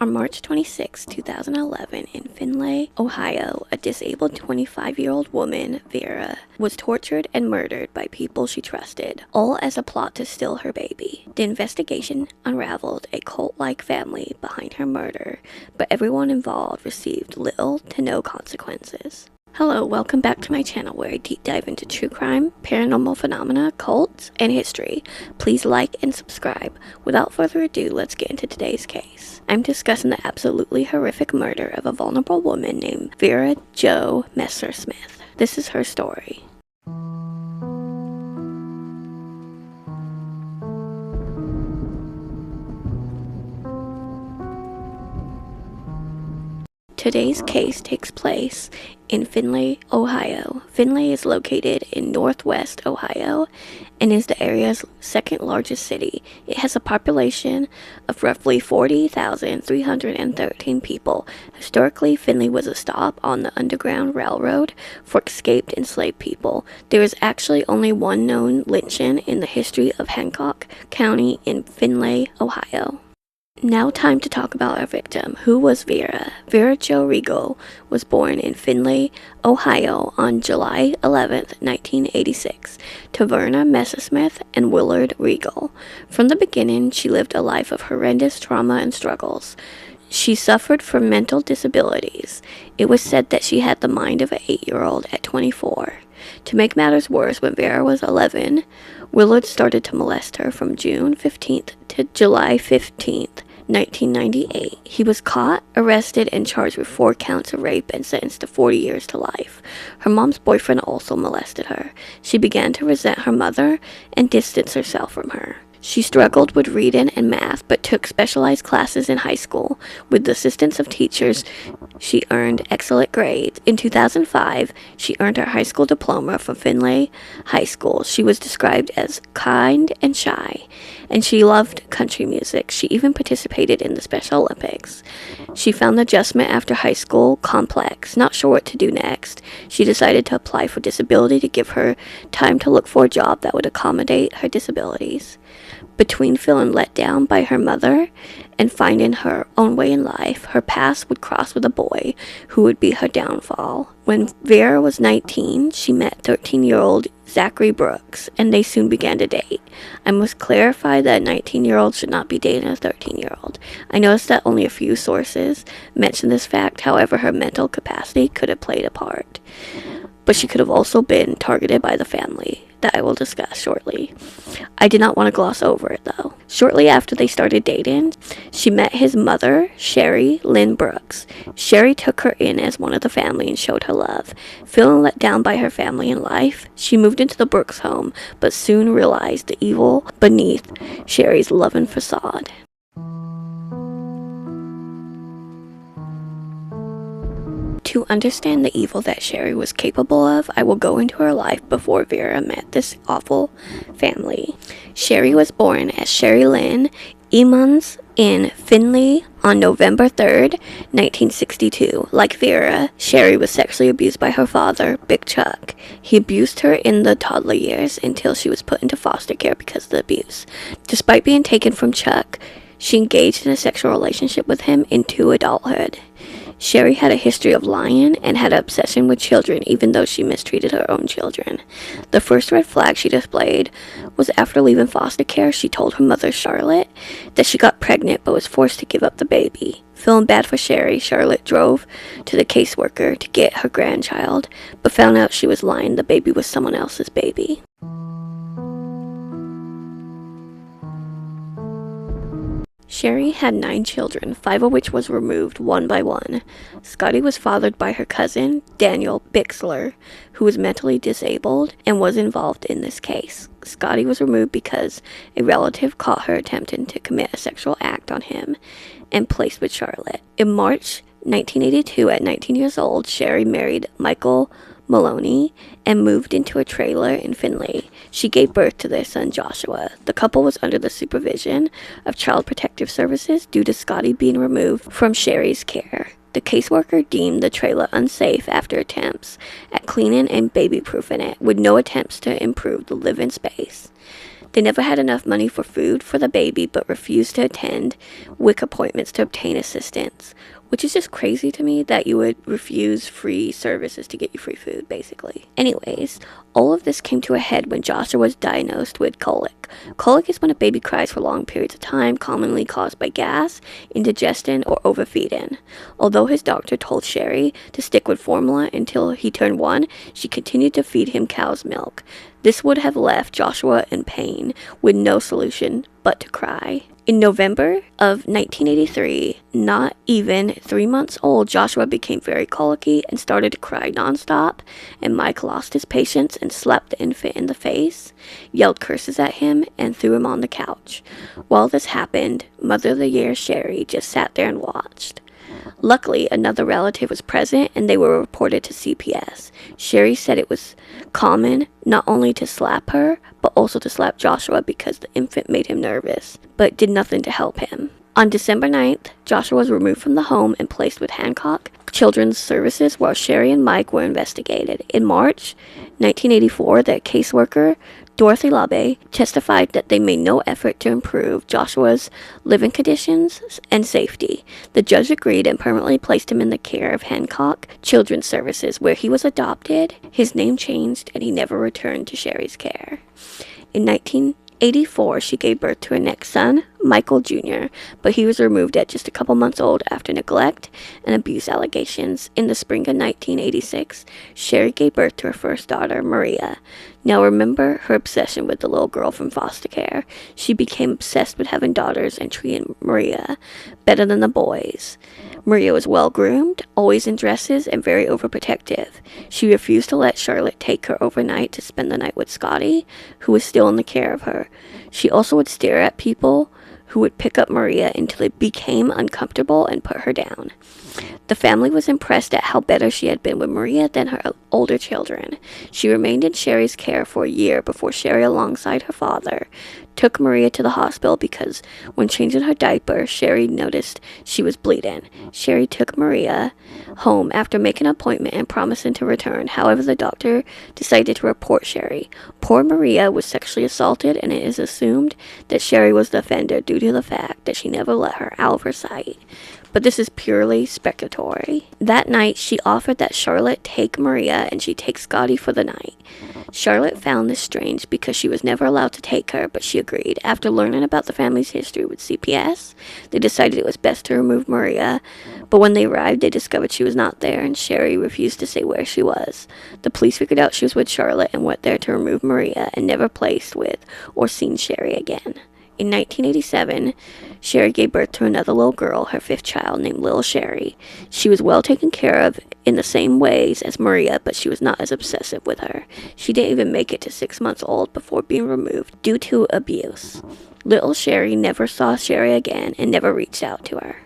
On March 26, 2011, in Findlay, Ohio, a disabled 25-year-old woman, Vera, was tortured and murdered by people she trusted, all as a plot to steal her baby. The investigation unraveled a cult-like family behind her murder, but everyone involved received little to no consequences. Hello, welcome back to my channel where I deep dive into true crime, paranormal phenomena, cults, and history. Please like and subscribe. Without further ado, let's get into today's case. I'm discussing the absolutely horrific murder of a vulnerable woman named Vera Jo Messersmith. This is her story. Today's case takes place in Findlay, Ohio. Findlay is located in northwest Ohio and is the area's second largest city. It has a population of roughly 40,313 people. Historically, Findlay was a stop on the Underground Railroad for escaped enslaved people. There is actually only one known lynching in the history of Hancock County in Findlay, Ohio. Now time to talk about our victim. Who was Vera? Vera Jo Regal was born in Findlay, Ohio on July 11, 1986, to Vera Messersmith and Willard Regal. From the beginning, she lived a life of horrendous trauma and struggles. She suffered from mental disabilities. It was said that she had the mind of an 8-year-old at 24. To make matters worse, when Vera was 11, Willard started to molest her from June 15th to July 15th, 1998. He was caught, arrested, and charged with 4 counts of rape and sentenced to 40 years to life. Her mom's boyfriend also molested her. She began to resent her mother and distance herself from her. She struggled with reading and math, but took specialized classes in high school. With the assistance of teachers, she earned excellent grades. In 2005, she earned her high school diploma from Findlay High School. She was described as kind and shy, and she loved country music. She even participated in the Special Olympics. She found the adjustment after high school complex. Not sure what to do next, she decided to apply for disability to give her time to look for a job that would accommodate her disabilities. Between feeling let down by her mother and finding her own way in life, her paths would cross with a boy who would be her downfall. When Vera was 19, she met 13-year-old Zachary Brooks, and they soon began to date. I must clarify that a 19-year-old should not be dating a 13-year-old. I noticed that only a few sources mention this fact. However, her mental capacity could have played a part, but she could have also been targeted by the family that I will discuss shortly. I did not want to gloss over it though. Shortly after they started dating, she met his mother, Cheri, Lynn Brooks. Cheri took her in as one of the family and showed her love. Feeling let down by her family and life, she moved into the Brooks home, but soon realized the evil beneath Cheri's loving facade. To understand the evil that Cheri was capable of, I will go into her life before Vera met this awful family. Cheri was born as Cheri Lynn Emmons in Findlay on November 3rd, 1962. Like Vera, Cheri was sexually abused by her father, Big Chuck. He abused her in the toddler years until she was put into foster care because of the abuse. Despite being taken from Chuck, she engaged in a sexual relationship with him into adulthood. Cheri had a history of lying and had an obsession with children, even though she mistreated her own children. The first red flag she displayed was after leaving foster care. She told her mother, Charlotte, that she got pregnant but was forced to give up the baby. Feeling bad for Cheri, Charlotte drove to the caseworker to get her grandchild, but found out she was lying. The baby was someone else's baby. Cheri had 9 children, 5 of which was removed one by one. Scotty was fathered by her cousin, Daniel Bixler, who was mentally disabled and was involved in this case. Scotty was removed because a relative caught her attempting to commit a sexual act on him and placed with Charlotte. In March 1982, at 19 years old, Cheri married Michael Maloney and moved into a trailer in Findlay. She gave birth to their son Joshua. The couple was under the supervision of Child Protective Services due to Scotty being removed from Cheri's care. The caseworker deemed the trailer unsafe after attempts at cleaning and baby-proofing it, with no attempts to improve the living space. They never had enough money for food for the baby, but refused to attend WIC appointments to obtain assistance, which is just crazy to me that you would refuse free services to get you free food, basically. Anyways, all of this came to a head when Joshua was diagnosed with colic. Colic is when a baby cries for long periods of time, commonly caused by gas, indigestion, or overfeeding. Although his doctor told Cheri to stick with formula until he turned 1, she continued to feed him cow's milk. This would have left Joshua in pain, with no solution but to cry. In November of 1983, not even 3 months old, Joshua became very colicky and started to cry nonstop, and Mike lost his patience and slapped the infant in the face, yelled curses at him, and threw him on the couch. While this happened, Mother of the Year Cheri just sat there and watched. Luckily, another relative was present and they were reported to CPS. Cheri said it was common not only to slap her, but also to slap Joshua because the infant made him nervous, but did nothing to help him. On December 9th, Joshua was removed from the home and placed with Hancock Children's Services while Cheri and Mike were investigated. In March 1984, the caseworker, Dorothy Labe, testified that they made no effort to improve Joshua's living conditions and safety. The judge agreed and permanently placed him in the care of Hancock Children's Services, where he was adopted, his name changed, and he never returned to Cheri's care. In 1984, she gave birth to her next son, Michael Jr., but he was removed at just a couple months old after neglect and abuse allegations. In the spring of 1986, Cheri gave birth to her first daughter, Maria. Now remember her obsession with the little girl from foster care. She became obsessed with having daughters and treating Maria better than the boys. Maria was well-groomed, always in dresses, and very overprotective. She refused to let Charlotte take her overnight to spend the night with Scotty, who was still in the care of her. She also would stare at people who would pick up Maria until it became uncomfortable and put her down. The family was impressed at how better she had been with Maria than her older children. She remained in Cheri's care for a year before Cheri, alongside her father, took Maria to the hospital because when changing her diaper, Cheri noticed she was bleeding. Cheri took Maria home after making an appointment and promising to return. However, the doctor decided to report Cheri. Poor Maria was sexually assaulted, and it is assumed that Cheri was the offender due to the fact that she never let her out of her sight. But this is purely speculatory. That night, she offered that Charlotte take Maria and she take Scotty for the night. Charlotte found this strange because she was never allowed to take her, but she agreed. After learning about the family's history with CPS, they decided it was best to remove Maria, but when they arrived, they discovered she was not there, and Cheri refused to say where she was. The police figured out she was with Charlotte and went there to remove Maria and never placed with or seen Cheri again. In 1987, Cheri gave birth to another little girl, her 5th child, named Little Cheri. She was well taken care of in the same ways as Maria, but she was not as obsessive with her. She didn't even make it to 6 months old before being removed due to abuse. Little Cheri never saw Cheri again and never reached out to her.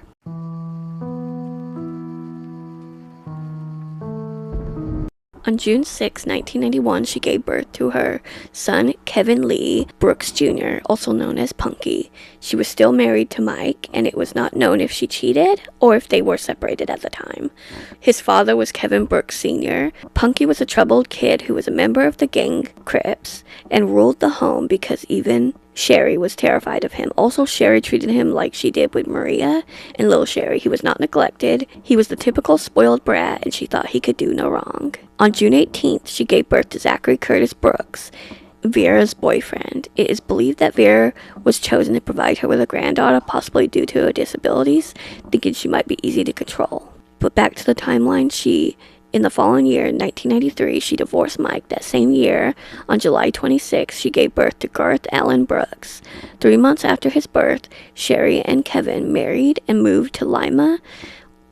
On June 6, 1991, she gave birth to her son, Kevin Lee Brooks Jr., also known as Punky. She was still married to Mike, and it was not known if she cheated or if they were separated at the time. His father was Kevin Brooks Sr. Punky was a troubled kid who was a member of the gang Crips and ruled the home because even Cheri was terrified of him. Also, Cheri treated him like she did with Maria and little Cheri. He was not neglected. He was the typical spoiled brat, and she thought he could do no wrong. On June 18th, she gave birth to Zachary Curtis Brooks, Vera's boyfriend. It is believed that Vera was chosen to provide her with a granddaughter, possibly due to her disabilities, thinking she might be easy to control. But back to the timeline, in the following year, 1993, she divorced Mike. That same year, on July 26, she gave birth to Garth Allen Brooks. 3 months after his birth, Cheri and Kevin married and moved to Lima,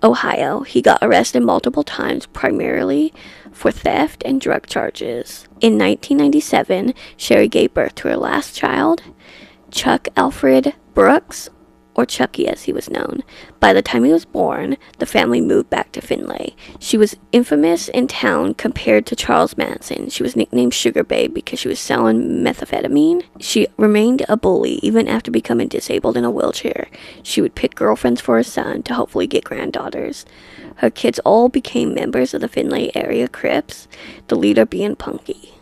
Ohio. He got arrested multiple times, primarily for theft and drug charges. In 1997, Cheri gave birth to her last child, Chuck Alfred Brooks, or Chucky as he was known. By the time he was born, the family moved back to Findlay. She was infamous in town compared to Charles Manson. She was nicknamed Sugar Babe because she was selling methamphetamine. She remained a bully even after becoming disabled in a wheelchair. She would pick girlfriends for her son to hopefully get granddaughters. Her kids all became members of the Findlay area Crips, the leader being Punky.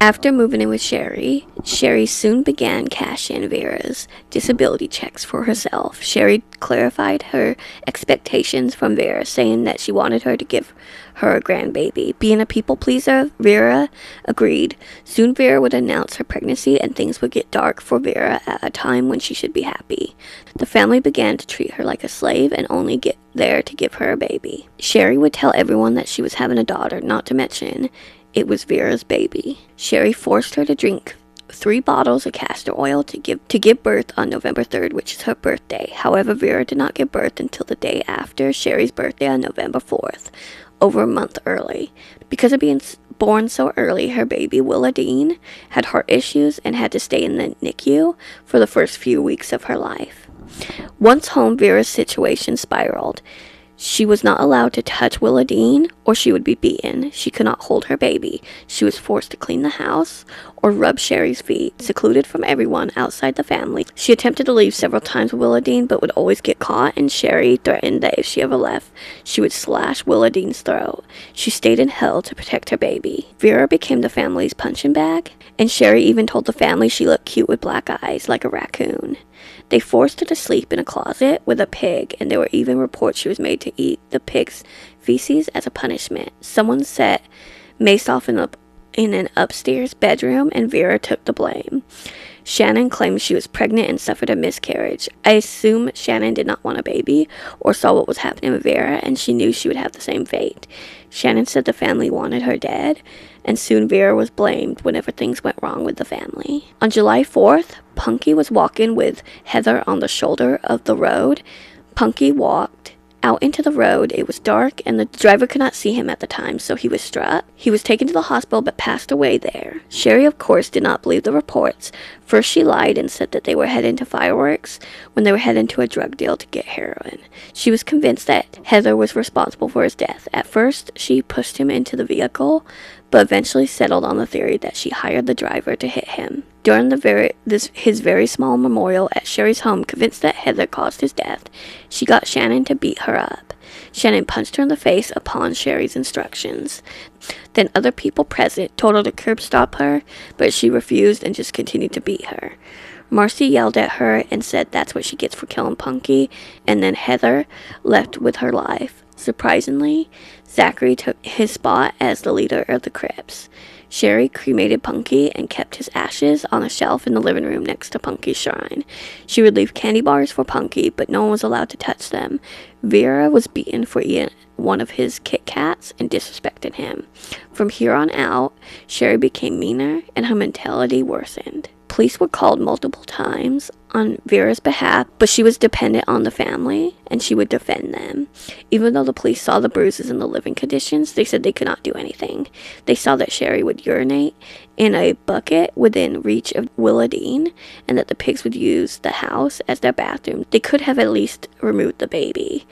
After moving in with Cheri, Cheri soon began cashing Vera's disability checks for herself. Cheri clarified her expectations from Vera, saying that she wanted her to give her a grandbaby. Being a people pleaser, Vera agreed. Soon Vera would announce her pregnancy and things would get dark for Vera at a time when she should be happy. The family began to treat her like a slave and only get there to give her a baby. Cheri would tell everyone that she was having a daughter, not to mention it was Vera's baby. Cheri forced her to drink 3 bottles of castor oil to give birth on November 3rd, which is her birthday. However, Vera did not give birth until the day after Cheri's birthday on November 4th, over a month early. Because of being born so early, her baby, Willa Dean, had heart issues and had to stay in the NICU for the first few weeks of her life. Once home, Vera's situation spiraled. She was not allowed to touch Willa Dean or she would be beaten. She could not hold her baby. She was forced to clean the house or rub Cheri's feet, secluded from everyone outside the family. She attempted to leave several times with Willa Dean but would always get caught, and Cheri threatened that if she ever left, she would slash Willa Dean's throat. She stayed in hell to protect her baby. Vera became the family's punching bag, and Cheri even told the family she looked cute with black eyes like a raccoon. They forced her to sleep in a closet with a pig, and there were even reports she was made to eat the pig's feces as a punishment. Someone set Mace off in an upstairs bedroom, and Vera took the blame. Shannon claimed she was pregnant and suffered a miscarriage. I assume Shannon did not want a baby or saw what was happening with Vera, and she knew she would have the same fate. Shannon said the family wanted her dead, and soon Vera was blamed whenever things went wrong with the family. On July 4th, Punky was walking with Heather on the shoulder of the road. Punky walked out into the road. It was dark and the driver could not see him at the time, so he was struck. He was taken to the hospital but passed away there. Cheri, of course, did not believe the reports. First she lied and said that they were heading to fireworks when they were heading to a drug deal to get heroin. She was convinced that Heather was responsible for his death. At first she pushed him into the vehicle, but eventually settled on the theory that she hired the driver to hit him. During his very small memorial at Cheri's home, convinced that Heather caused his death, she got Shannon to beat her up. Shannon punched her in the face upon Cheri's instructions. Then other people present told her to curb stop her, but she refused and just continued to beat her. Marcy yelled at her and said that's what she gets for killing Punky, and then Heather left with her life. Surprisingly, Zachary took his spot as the leader of the Crips. Cheri cremated Punky and kept his ashes on a shelf in the living room next to Punky's shrine. She would leave candy bars for Punky, but no one was allowed to touch them. Vera was beaten for eating one of his Kit Kats and disrespected him. From here on out, Cheri became meaner and her mentality worsened. Police were called multiple times on Vera's behalf, but she was dependent on the family and she would defend them. Even though the police saw the bruises and the living conditions, they said they could not do anything. They saw that Cheri would urinate in a bucket within reach of Willa Dean and that the pigs would use the house as their bathroom. They could have at least removed the baby.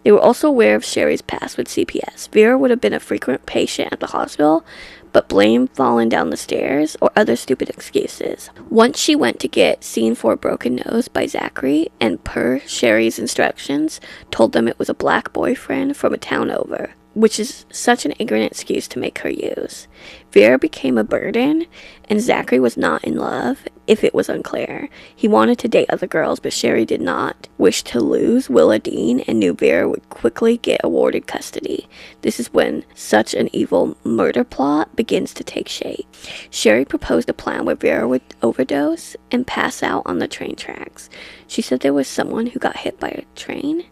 They were also aware of Cheri's past with CPS. Vera would have been a frequent patient at the hospital, but blamed falling down the stairs or other stupid excuses. Once she went to get seen for a broken nose by Zachary, and per Cheri's instructions, told them it was a black boyfriend from a town over, which is such an ignorant excuse to make her use. Vera became a burden, and Zachary was not in love, if it was unclear. He wanted to date other girls, but Cheri did not wish to lose Willa Dean and knew Vera would quickly get awarded custody. This is when such an evil murder plot begins to take shape. Cheri proposed a plan where Vera would overdose and pass out on the train tracks. She said there was someone who got hit by a train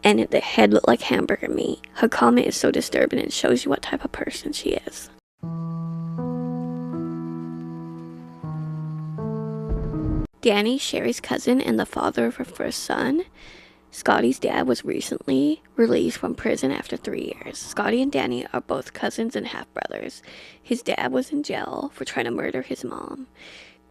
and the head looked like hamburger meat. Her comment is so disturbing and shows you what type of person she is. Danny, Cheri's cousin and the father of her first son, Scotty's dad, was recently released from prison after 3 years. Scotty and Danny are both cousins and half-brothers. His dad was in jail for trying to murder his mom.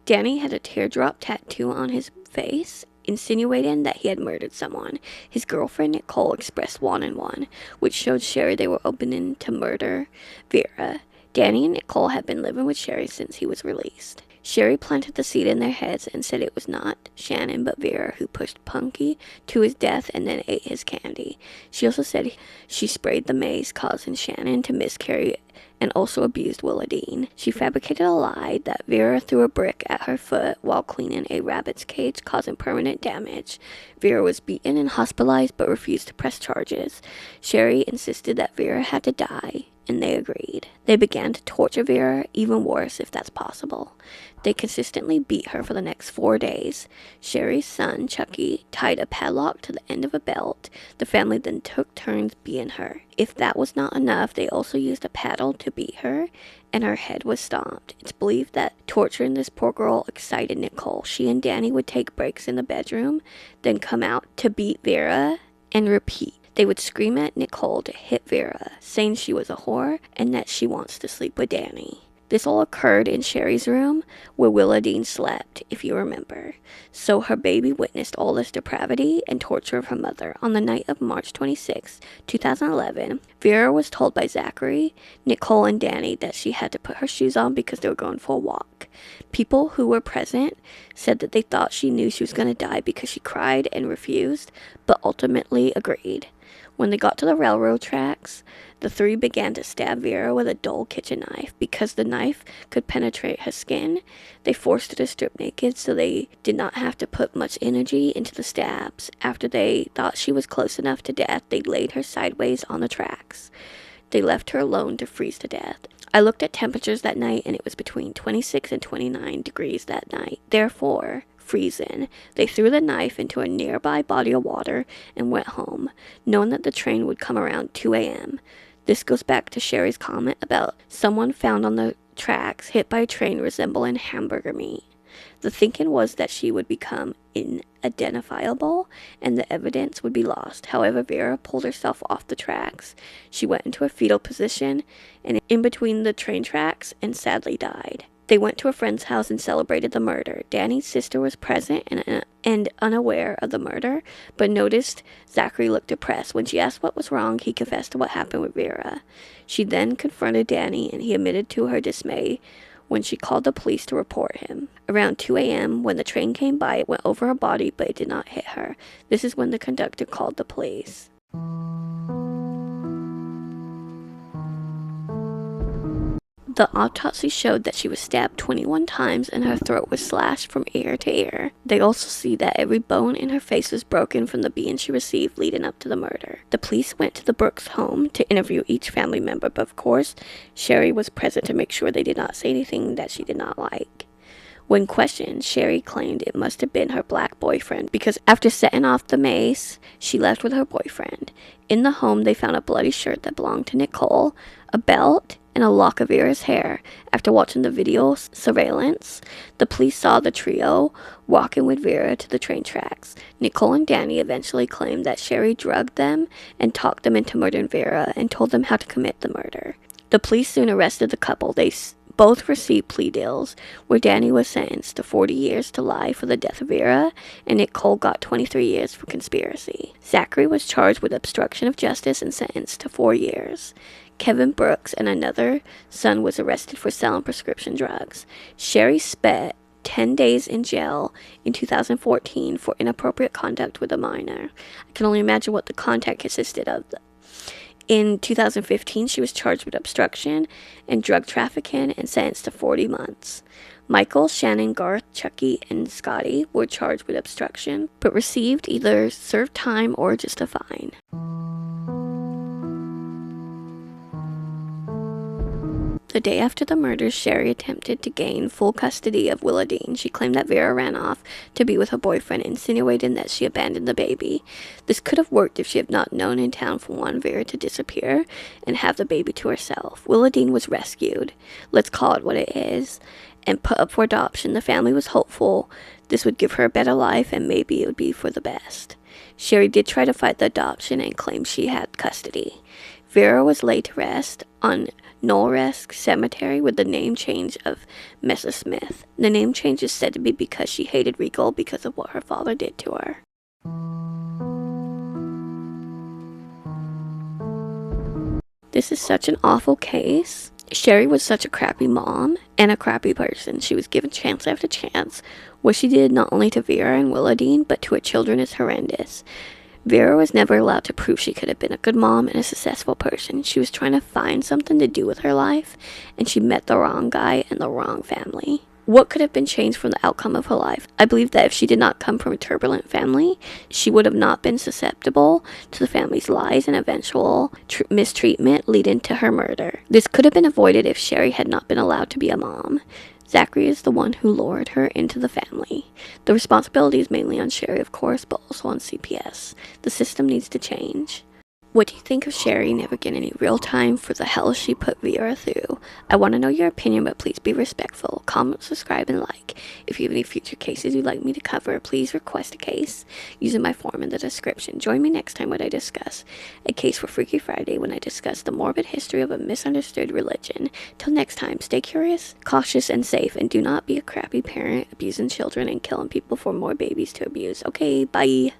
Danny had a teardrop tattoo on his face, insinuating that he had murdered someone. His girlfriend Nicole expressed 1 and 1, which showed Cheri they were opening to murder Vera. Danny and Nicole had been living with Cheri since he was released. Cheri planted the seed in their heads and said it was not Shannon but Vera who pushed Punky to his death and then ate his candy. She also said she sprayed the mace, causing Shannon to miscarry, and also abused Willadine. She fabricated a lie that Vera threw a brick at her foot while cleaning a rabbit's cage, causing permanent damage. Vera was beaten and hospitalized but refused to press charges. Cheri insisted that Vera had to die, and they agreed. They began to torture Vera, even worse if that's possible. They consistently beat her for the next 4 days. Cheri's son, Chucky, tied a padlock to the end of a belt. The family then took turns beating her. If that was not enough, they also used a paddle to beat her, and her head was stomped. It's believed that torturing this poor girl excited Nicole. She and Danny would take breaks in the bedroom, then come out to beat Vera and repeat. They would scream at Nicole to hit Vera, saying she was a whore and that she wants to sleep with Danny. This all occurred in Cheri's room, where Willadine slept, if you remember. So her baby witnessed all this depravity and torture of her mother. On the night of March 26, 2011, Vera was told by Zachary, Nicole, and Danny that she had to put her shoes on because they were going for a walk. People who were present said that they thought she knew she was going to die because she cried and refused, but ultimately agreed. When they got to the railroad tracks, the three began to stab Vera with a dull kitchen knife. Because the knife could penetrate her skin, they forced her to strip naked so they did not have to put much energy into the stabs. After they thought she was close enough to death, they laid her sideways on the tracks. They left her alone to freeze to death. I looked at temperatures that night, and it was between 26 and 29 degrees that night. Therefore, freezing, they threw the knife into a nearby body of water and went home, knowing that the train would come around 2 a.m. This goes back to Cheri's comment about someone found on the tracks hit by a train resembling hamburger meat. The thinking was that she would become unidentifiable and the evidence would be lost. However, Vera pulled herself off the tracks. She went into a fetal position and in between the train tracks and sadly died. They went to a friend's house and celebrated the murder. Danny's sister was present and unaware of the murder, but noticed Zachary looked depressed. When she asked what was wrong, he confessed to what happened with Vera. She then confronted Danny, and he admitted to her dismay when she called the police to report him. Around 2 a.m., when the train came by, it went over her body, but it did not hit her. This is when the conductor called the police. The autopsy showed that she was stabbed 21 times and her throat was slashed from ear to ear. They also see that every bone in her face was broken from the beating she received leading up to the murder. The police went to the Brooks home to interview each family member, but of course, Cheri was present to make sure they did not say anything that she did not like. When questioned, Cheri claimed it must have been her black boyfriend because after setting off the mace, she left with her boyfriend. In the home, they found a bloody shirt that belonged to Nicole, a belt, and a lock of Vera's hair. After watching the video surveillance, the police saw the trio walking with Vera to the train tracks. Nicole and Danny eventually claimed that Cheri drugged them and talked them into murdering Vera and told them how to commit the murder. The police soon arrested the couple. They both received plea deals, where Danny was sentenced to 40 years to life for the death of Vera, and Nicole got 23 years for conspiracy. Zachary was charged with obstruction of justice and sentenced to 4 years. Kevin Brooks and another son was arrested for selling prescription drugs. Cheri spent 10 days in jail in 2014 for inappropriate conduct with a minor. I can only imagine what the contact consisted of. In 2015, she was charged with obstruction and drug trafficking and sentenced to 40 months. Michael, Shannon, Garth, Chucky, and Scotty were charged with obstruction, but received either served time or just a fine. The day after the murders, Cheri attempted to gain full custody of Willadine. She claimed that Vera ran off to be with her boyfriend, insinuating that she abandoned the baby. This could have worked if she had not known in town for one Vera to disappear and have the baby to herself. Willadine was rescued, let's call it what it is, and put up for adoption. The family was hopeful this would give her a better life and maybe it would be for the best. Cheri did try to fight the adoption and claimed she had custody. Vera was laid to rest on Knowleresk Cemetery with the name change of Messersmith. The name change is said to be because she hated Regal because of what her father did to her. This is such an awful case. Cheri was such a crappy mom and a crappy person. She was given chance after chance. What she did not only to Vera and Willowdean, but to her children is horrendous. Vera was never allowed to prove she could have been a good mom and a successful person. She was trying to find something to do with her life, and she met the wrong guy and the wrong family. What could have been changed from the outcome of her life? I believe that if she did not come from a turbulent family, she would have not been susceptible to the family's lies and eventual mistreatment leading to her murder. This could have been avoided if Cheri had not been allowed to be a mom. Zachary is the one who lured her into the family. The responsibility is mainly on Cheri, of course, but also on CPS. The system needs to change. What do you think of Cheri never getting any real time for the hell she put Vera through? I want to know your opinion, but please be respectful. Comment, subscribe, and like. If you have any future cases you'd like me to cover, please request a case using my form in the description. Join me next time when I discuss a case for Freaky Friday, when I discuss the morbid history of a misunderstood religion. Till next time, stay curious, cautious, and safe, and do not be a crappy parent abusing children and killing people for more babies to abuse. Okay, bye.